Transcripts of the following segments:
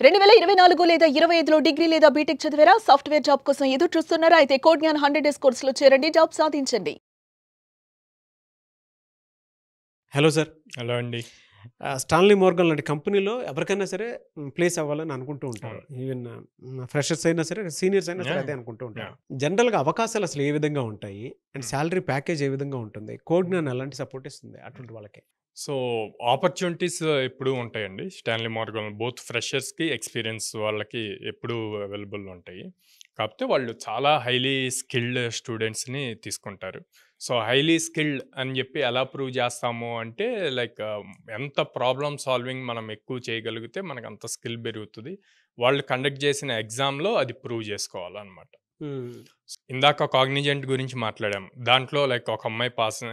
2024 లేదా 25లో డిగ్రీ లేదా బీటెక్ చదివారా? సాఫ్ట్‌వేర్ జాబ్ కోసం ఎదురు చూస్తున్నారా? అయితే కోడ్ జ్ఞాన్ 100 డేస్ కోర్సులో చేరండి, జాబ్ సాధించండి. Hello sir. హలో అండి. స్టాన్లీ మోర్గన్ లాంటి కంపెనీలో ఎవరికైనా సరే ప్లేస్ అవ్వాలని అనుకుంటూ ఉంటారు. ఈవెన్ ఫ్రెషర్స్ అయినా సరే, సీనియర్స్ అయినా సరే అదే అనుకుంటూ ఉంటారు. జనరల్గా అవకాశాలు అసలు ఏ విధంగా ఉంటాయి అండ్ శాలరీ ప్యాకేజ్ ఏ విధంగా ఉంటుంది? కోడ్ జ్ఞాన్ ఎలాంటి సపోర్ట్ ఇస్తుంది అటువంటి వాళ్ళకి? సో ఆపర్చునిటీస్ ఎప్పుడూ ఉంటాయండి. స్టాన్లీ మార్గన్ బోత్ ఫ్రెషర్స్కి ఎక్స్పీరియన్స్ వాళ్ళకి ఎప్పుడూ అవైలబుల్ ఉంటాయి. కాకపోతే వాళ్ళు చాలా హైలీ స్కిల్డ్ స్టూడెంట్స్ని తీసుకుంటారు. సో హైలీ స్కిల్డ్ అని చెప్పి ఎలా ప్రూవ్ చేస్తాము అంటే లైక్ ఎంత ప్రాబ్లమ్ సాల్వింగ్ మనం ఎక్కువ చేయగలిగితే మనకు అంత స్కిల్ పెరుగుతుంది. వాళ్ళు కండక్ట్ చేసిన ఎగ్జామ్లో అది ప్రూవ్ చేసుకోవాలన్నమాట. ఇందాక కాగ్నిజెంట్ గురించి మాట్లాడాం. దాంట్లో లైక్ ఒక అమ్మాయి పాస్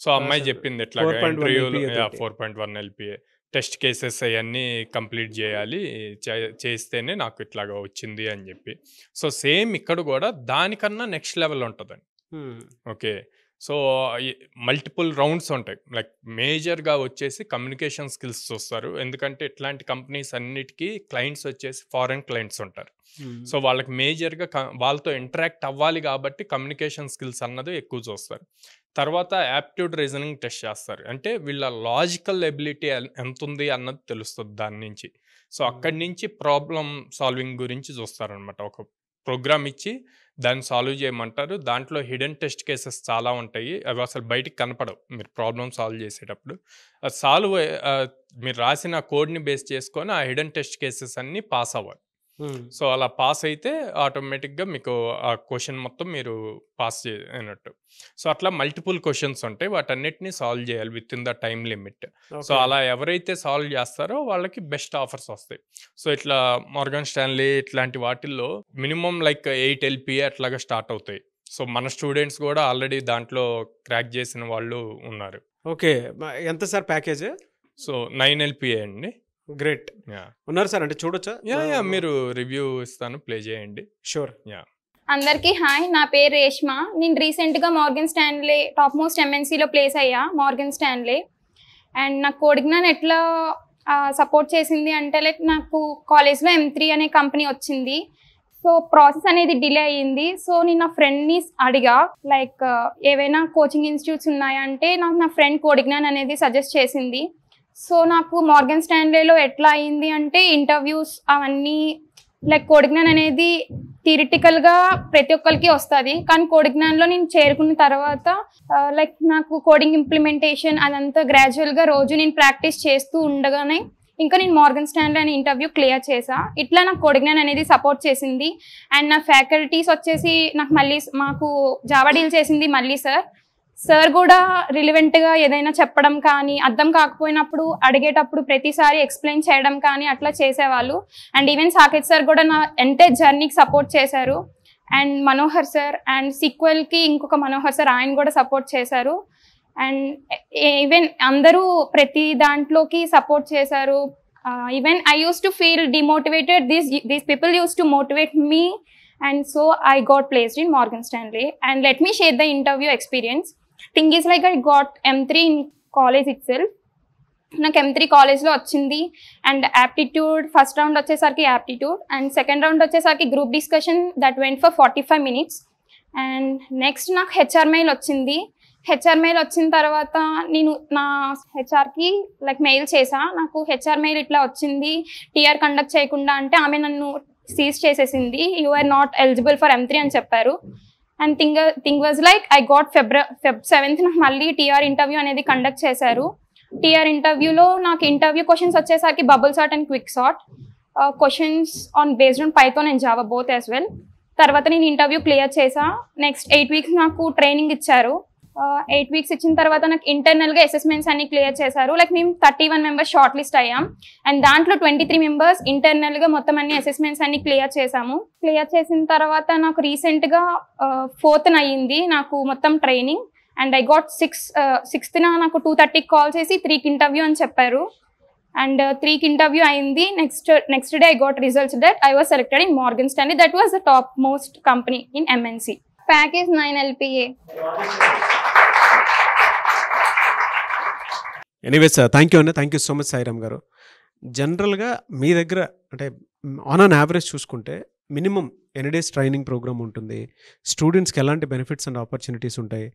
సో అమ్మాయి చెప్పింది ఎట్లాగా ఇంటర్వ్యూలో 4.1 LPA టెస్ట్ కేసెస్ అవన్నీ కంప్లీట్ చేయాలి, చేస్తేనే నాకు ఇట్లాగా వచ్చింది అని చెప్పి. సో సేమ్ ఇక్కడ కూడా దానికన్నా నెక్స్ట్ లెవెల్ ఉంటుందండి. ఓకే, సో మల్టిపుల్ రౌండ్స్ ఉంటాయి. లైక్ మేజర్గా వచ్చేసి కమ్యూనికేషన్ స్కిల్స్ చూస్తారు. ఎందుకంటే ఇట్లాంటి కంపెనీస్ అన్నిటికీ క్లయింట్స్ వచ్చేసి ఫారెన్ క్లయింట్స్ ఉంటారు. సో వాళ్ళకి మేజర్గా వాళ్ళతో ఇంటరాక్ట్ అవ్వాలి కాబట్టి కమ్యూనికేషన్ స్కిల్స్ అన్నది ఎక్కువ చూస్తారు. తర్వాత యాప్టిట్యూడ్ రీజనింగ్ టెస్ట్ చేస్తారు. అంటే వీళ్ళ లాజికల్ ఎబిలిటీ ఎంత ఉంది అన్నది తెలుస్తుంది దాని నుంచి. సో అక్కడి నుంచి ప్రాబ్లమ్ సాల్వింగ్ గురించి చూస్తారనమాట. ఒక ప్రోగ్రామ్ ఇచ్చి దాన్ని సాల్వ్ చేయమంటారు. దాంట్లో హిడెన్ టెస్ట్ కేసెస్ చాలా ఉంటాయి. అవి అసలు బయటికి కనపడవు. మీరు ప్రాబ్లమ్ సాల్వ్ చేసేటప్పుడు మీరు రాసిన కోడ్ని బేస్ చేసుకొని ఆ హిడెన్ టెస్ట్ కేసెస్ అన్నీ పాస్ అవ్వాలి. సో అలా పాస్ అయితే ఆటోమేటిక్గా మీకు ఆ క్వశ్చన్ మొత్తం మీరు పాస్ అయినట్టు. సో అట్లా మల్టిపుల్ క్వశ్చన్స్ ఉంటాయి. వాటన్నిటిని సాల్వ్ చేయాలి with in the time limit. So అలా ఎవరైతే సాల్వ్ చేస్తారో వాళ్ళకి బెస్ట్ ఆఫర్స్ వస్తాయి. సో ఇట్లా మార్గన్ స్టాన్లీ ఇట్లాంటి వాటిల్లో మినిమం లైక్ 8 LPA అట్లాగా స్టార్ట్ అవుతాయి. సో మన స్టూడెంట్స్ కూడా ఆల్రెడీ దాంట్లో క్రాక్ చేసిన వాళ్ళు ఉన్నారు. ఓకే, ఎంత సార్ ప్యాకేజ్? సో 9 LPA అండి. గ్రేట్. ఉన్నారు సార్, అంటే చూడొచ్చా? యా మీరు రివ్యూ ఇస్తాను, ప్లే చేయండి. షూర్. యా, అందరికీ హాయ్, నా పేరు రేష్మా. నేను రీసెంట్గా మార్గన్ స్టాన్లీ టాప్ మోస్ట్ MNCలో ప్లేస్ అయ్యా మార్గన్ స్టాన్లీ. అండ్ నాకు కోడ్ జ్ఞాన్ ఎట్లా సపోర్ట్ చేసింది అంటే లైక్ నాకు కాలేజ్లో M3 అనే కంపెనీ వచ్చింది. సో ప్రాసెస్ అనేది డిలే అయ్యింది. సో నేను నా ఫ్రెండ్ని అడిగా లైక్ ఏవైనా కోచింగ్ ఇన్స్టిట్యూట్స్ ఉన్నాయా అంటే నాకు నా ఫ్రెండ్ కోడ్ జ్ఞాన్ అనేది సజెస్ట్ చేసింది. సో నాకు మార్గన్ స్టాన్లీలో ఎట్లా అయింది అంటే ఇంటర్వ్యూస్ అవన్నీ లైక్ కోడ్ జ్ఞాన్ అనేది థియరిటికల్గా ప్రతి ఒక్కరికి వస్తుంది. కానీ కోడ్ జ్ఞాన్లో నేను చేరుకున్న తర్వాత లైక్ నాకు కోడింగ్ ఇంప్లిమెంటేషన్ అదంతా గ్రాడ్యువల్గా రోజు నేను ప్రాక్టీస్ చేస్తూ ఉండగానే ఇంకా నేను మార్గన్ స్టాన్లీ అనే ఇంటర్వ్యూ క్లియర్ చేసా. ఇట్లా నాకు కోడ్ జ్ఞాన్ అనేది సపోర్ట్ చేసింది. అండ్ నా ఫ్యాకల్టీస్ వచ్చేసి నాకు మాకు జావా డీల్ చేసింది మళ్ళీ సార్ కూడా రిలివెంట్గా ఏదైనా చెప్పడం కానీ అర్థం కాకపోయినప్పుడు అడిగేటప్పుడు ప్రతిసారి ఎక్స్ప్లెయిన్ చేయడం కానీ అట్లా చేసేవాళ్ళు. అండ్ ఈవెన్ సాకేత్ సార్ కూడా నా ఎంటైర్ జర్నీకి సపోర్ట్ చేశారు. అండ్ మనోహర్ సార్ అండ్ సీక్వెల్కి ఇంకొక మనోహర్ సార్, ఆయన కూడా సపోర్ట్ చేశారు. అండ్ ఈవెన్ అందరూ ప్రతి దాంట్లోకి సపోర్ట్ చేశారు. Even I use to feel demotivated, these people use to motivate me. And so I got placed in Morgan Stanley. And let me share the interview experience. Thing is like I got M3 in college itself. నాకు M3 కాలేజ్లో వచ్చింది. And aptitude first round వచ్చేసరికి aptitude and second round వచ్చేసరికి group discussion that went for 45 minutes. And next నాకు HR mail వచ్చింది. HR mail వచ్చిన తర్వాత నేను నా హెచ్ఆర్కి లైక్ మెయిల్ చేసా, నాకు HR మెయిల్ ఇట్లా వచ్చింది TR కండక్ట్ చేయకుండా అంటే ఆమె నన్ను సీజ్ చేసేసింది. You are not eligible for M3 అని చెప్పారు. And thing was like I got Feb 7th నాకు మళ్ళీ TR ఇంటర్వ్యూ అనేది కండక్ట్ చేశారు. TR ఇంటర్వ్యూలో నాకు ఇంటర్వ్యూ క్వశ్చన్స్ వచ్చేసరికి bubble sort and quick sort questions on based on Python and Java both as well. తర్వాత నేను ఇంటర్వ్యూ క్లియర్ చేసా. నెక్స్ట్ 8 weeks నాకు ట్రైనింగ్ ఇచ్చారు. 8 weeks ఇచ్చిన తర్వాత నాకు ఇంటర్నల్గా అసెస్మెంట్స్ అన్ని క్లియర్ చేశారు. లైక్ మేము 31 members షార్ట్ లిస్ట్ అయ్యాం. అండ్ దాంట్లో 23 members ఇంటర్నల్గా మొత్తం అన్ని అసెస్మెంట్స్ అన్ని క్లియర్ చేసాము. క్లియర్ చేసిన తర్వాత నాకు రీసెంట్గా 4th అయ్యింది నాకు మొత్తం training. And I got 6th నాకు 2:30 కాల్ చేసి 3కి ఇంటర్వ్యూ అని చెప్పారు. అండ్ 3కి ఇంటర్వ్యూ అయింది. Next day I got results that I was selected in Morgan Stanley. That was the top most company in MNC. Package 9 LPA. Anyways thank you అన్న, thank you so much Sairam garu. జనరల్గా మీ దగ్గర అంటే on an average చూసుకుంటే minimum ఎన్ని days training programme ఉంటుంది, స్టూడెంట్స్కి ఎలాంటి బెనిఫిట్స్ అండ్ ఆపర్చునిటీస్ ఉంటాయి,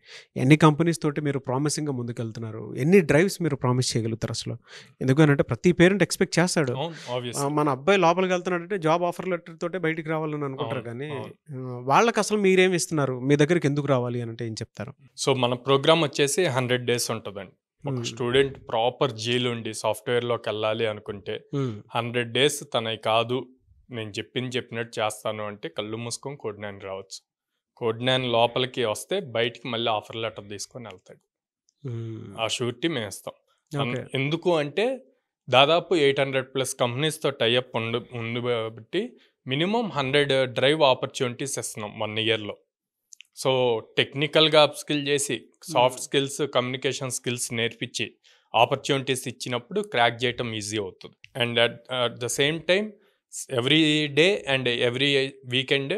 ఎన్ని కంపెనీస్ తోటి మీరు ప్రామిసింగ్గా ముందుకెళ్తున్నారు, ఎన్ని డ్రైవ్స్ మీరు ప్రామిస్ చేయగలుగుతారు అసలు? ఎందుకంటే ప్రతి పేరెంట్ ఎక్స్పెక్ట్ చేస్తాడు మన అబ్బాయి లోపలికి వెళ్తున్నాడంటే జాబ్ ఆఫర్ లెటర్ తోటే బయటికి రావాలని అనుకుంటారు, కానీ వాళ్ళకి అసలు మీరేమి ఇస్తున్నారు, మీ దగ్గరికి ఎందుకు రావాలి అని అంటే ఏం చెప్తారు? సో మన ప్రోగ్రామ్ వచ్చేసి 100 days ఉంటుందండి. ఒక స్టూడెంట్ ప్రాపర్ జీలుండి సాఫ్ట్వేర్లోకి వెళ్ళాలి అనుకుంటే 100 days తనవి కాదు, నేను చెప్పినట్టు చేస్తాను అంటే కళ్ళు మూసుకొని కోడ్9 రావచ్చు. కోడ్9 లోపలికి వస్తే బయటికి మళ్ళీ ఆఫర్ లెటర్ తీసుకొని వెళ్తాడు. ఆ షూరిటీ మేము ఇస్తాం. ఎందుకు అంటే దాదాపు 800+ కంపెనీస్తో టైఅప్ ఉంది కాబట్టి మినిమం 100 డ్రైవ్ ఆపర్చునిటీస్ ఇస్తున్నాం 1 yearలో. సో టెక్నికల్గా అప్స్కిల్ చేసి సాఫ్ట్ స్కిల్స్, కమ్యూనికేషన్ స్కిల్స్ నేర్పించి ఆపర్చునిటీస్ ఇచ్చినప్పుడు క్రాక్ చేయటం ఈజీ అవుతుంది. And at the same time every day and every weekend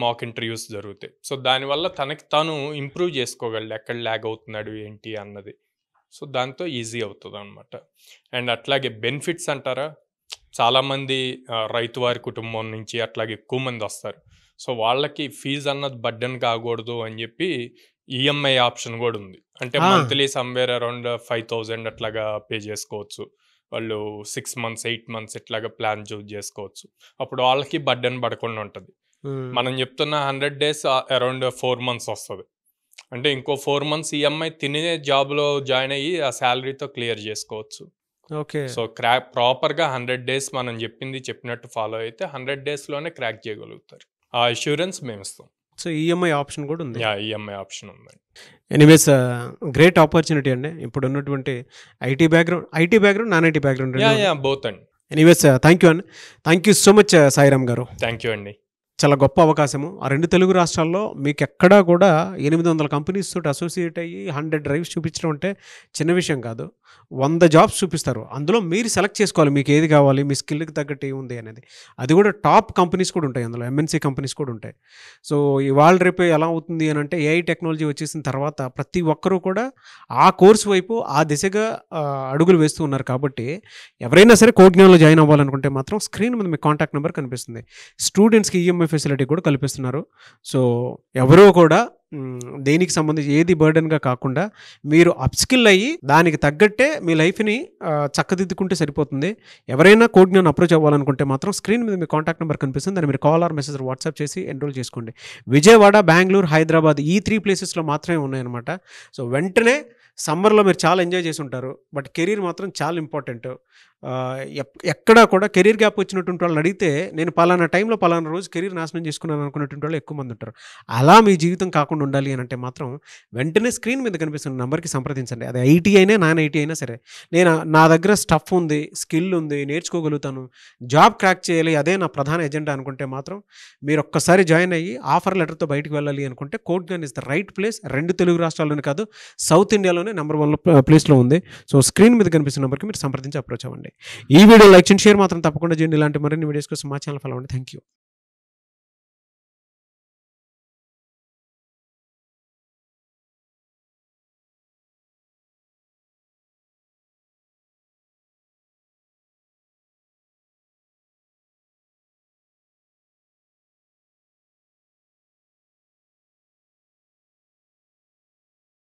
mock interviews జరుగుతాయి. సో దానివల్ల తనకి తాను ఇంప్రూవ్ చేసుకోగలడు, ఎక్కడ ల్యాగ్ అవుతున్నాడు ఏంటి అన్నది. సో దాంతో ఈజీ అవుతుంది అనమాట. అండ్ అట్లాగే బెనిఫిట్స్ అంటారా, చాలామంది రైతు వారి కుటుంబం నుంచి అట్లాగే ఎక్కువ మంది వస్తారు. సో వాళ్ళకి ఫీజు అన్నది బర్డెన్ కాకూడదు అని చెప్పి ఈఎంఐ ఆప్షన్ కూడా ఉంది. అంటే మంత్లీ సమ్వేర్ అరౌండ్ 5,000 అట్లాగా పే చేసుకోవచ్చు. వాళ్ళు 6 months 8 months ఇట్లాగా ప్లాన్ చూస్ చేసుకోవచ్చు. అప్పుడు వాళ్ళకి బర్డెన్ పడకుండా ఉంటుంది. మనం చెప్తున్న 100 days అరౌండ్ 4 months వస్తుంది. అంటే ఇంకో 4 months ఈఎంఐ తినే జాబ్లో జాయిన్ అయ్యి ఆ శాలరీతో క్లియర్ చేసుకోవచ్చు. ఓకే. సో ప్రాపర్గా 100 days మనం చెప్పినట్టు ఫాలో అయితే 100 daysలోనే క్రాక్ చేయగలుగుతారు. ఆ అష్యూరెన్స్ మేము ఇస్తాం. సో ఈఎంఐ ఆప్షన్ కూడా ఉంది. ఈఎంఐ ఆప్షన్ ఉందండి. ఎనీవేస్ గ్రేట్ ఆపర్చునిటీ అండి. ఇప్పుడు ఉన్నటువంటి IT background non IT background both అండి. ఎనీవేస్ థ్యాంక్ యూ అండి. Thank you so much Sairam garu. Thank you అండి. చాలా గొప్ప అవకాశము. ఆ 2 తెలుగు రాష్ట్రాల్లో మీకు ఎక్కడా కూడా 800 కంపెనీస్ తోటి అసోసియేట్ అయ్యి 100 డ్రైవ్స్ చూపించడం అంటే చిన్న విషయం కాదు. 100 జాబ్స్ చూపిస్తారు. అందులో మీరు సెలెక్ట్ చేసుకోవాలి మీకు ఏది కావాలి, మీ స్కిల్కి తగ్గట్టు ఏముంది అనేది. అది కూడా టాప్ కంపెనీస్ కూడా ఉంటాయి, అందులో ఎంఎన్సీ కంపెనీస్ కూడా ఉంటాయి. సో ఇవాళ రేపు ఎలా అవుతుంది అని అంటే ఏఐ టెక్నాలజీ వచ్చేసిన తర్వాత ప్రతి ఒక్కరూ కూడా ఆ కోర్సు వైపు ఆ దిశగా అడుగులు వేస్తూ ఉన్నారు. కాబట్టి ఎవరైనా సరే కోడ్9లో జాయిన్ అవ్వాలనుకుంటే మాత్రం స్క్రీన్ మీద మీ కాంటాక్ట్ నెంబర్ కనిపిస్తుంది. స్టూడెంట్స్కి ఈఎంఐ ఫెసిలిటీ కూడా కల్పిస్తున్నారు. సో ఎవరో కూడా దేనికి సంబంధించి ఏది బర్డెన్గా కాకుండా మీరు అప్స్కిల్ అయ్యి దానికి తగ్గట్టే మీ లైఫ్ని చక్కదిద్దుకుంటే సరిపోతుంది. ఎవరైనా కోడ్9 అప్రోచ్ అవ్వాలనుకుంటే మాత్రం స్క్రీన్ మీద మీ కాంటాక్ట్ నెంబర్ కనిపిస్తుంది. దాన్ని మీరు కాల్ ఆర్ మెసేజ్ వాట్సాప్ చేసి ఎన్రోల్ చేసుకోండి. విజయవాడ, బెంగళూరు, హైదరాబాద్ ఈ 3 ప్లేసెస్లో మాత్రమే ఉన్నాయన్నమాట. సో వెంటనే సమ్మర్లో మీరు చాలా ఎంజాయ్ చేసి ఉంటారు. బట్ కెరీర్ మాత్రం చాలా ఇంపార్టెంట్. ఎక్కడా కూడా కెరీర్ గ్యాప్ వచ్చినటువంటి వాళ్ళని అడిగితే నేను పలానా టైంలో పలానా రోజు కెరీర్ నాశనం చేసుకున్నాను అనుకున్నటువంటి వాళ్ళు ఎక్కువ మంది ఉంటారు. అలా మీ జీవితం కాకుండా ఉండాలి అని అంటే మాత్రం వెంటనే స్క్రీన్ మీద కనిపిస్తున్న నెంబర్కి సంప్రదించండి. అది ఐటీ అయినా నాన్ ఐటీ అయినా సరే. నా దగ్గర స్టఫ్ ఉంది, స్కిల్ ఉంది, నేర్చుకోగలుగుతాను, జాబ్ క్రాక్ చేయాలి, అదే నా ప్రధాన ఎజెండా అనుకుంటే మాత్రం మీరు ఒక్కసారి జాయిన్ అయ్యి ఆఫర్ లెటర్తో బయటకు వెళ్ళాలి అనుకుంటే కోడ్9 is the right place. 2 Telugu రాష్ట్రాల్లోనే కాదు, సౌత్ ఇండియాలోనే నెంబర్ 1 ప్లేస్లో ఉంది. సో స్క్రీన్ మీద కనిపిస్తున్న నెంబర్కి మీరు సంప్రదించి అప్రోచ్ అవ్వండి. ఈ వీడియో లైక్ చేయండి, షేర్ మాత్రం తప్పకుండా చేయండి. ఇలాంటి మరిన్ని వీడియోస్ కోసం మా ఛానల్ ఫాలో అవ్వండి. Thank you.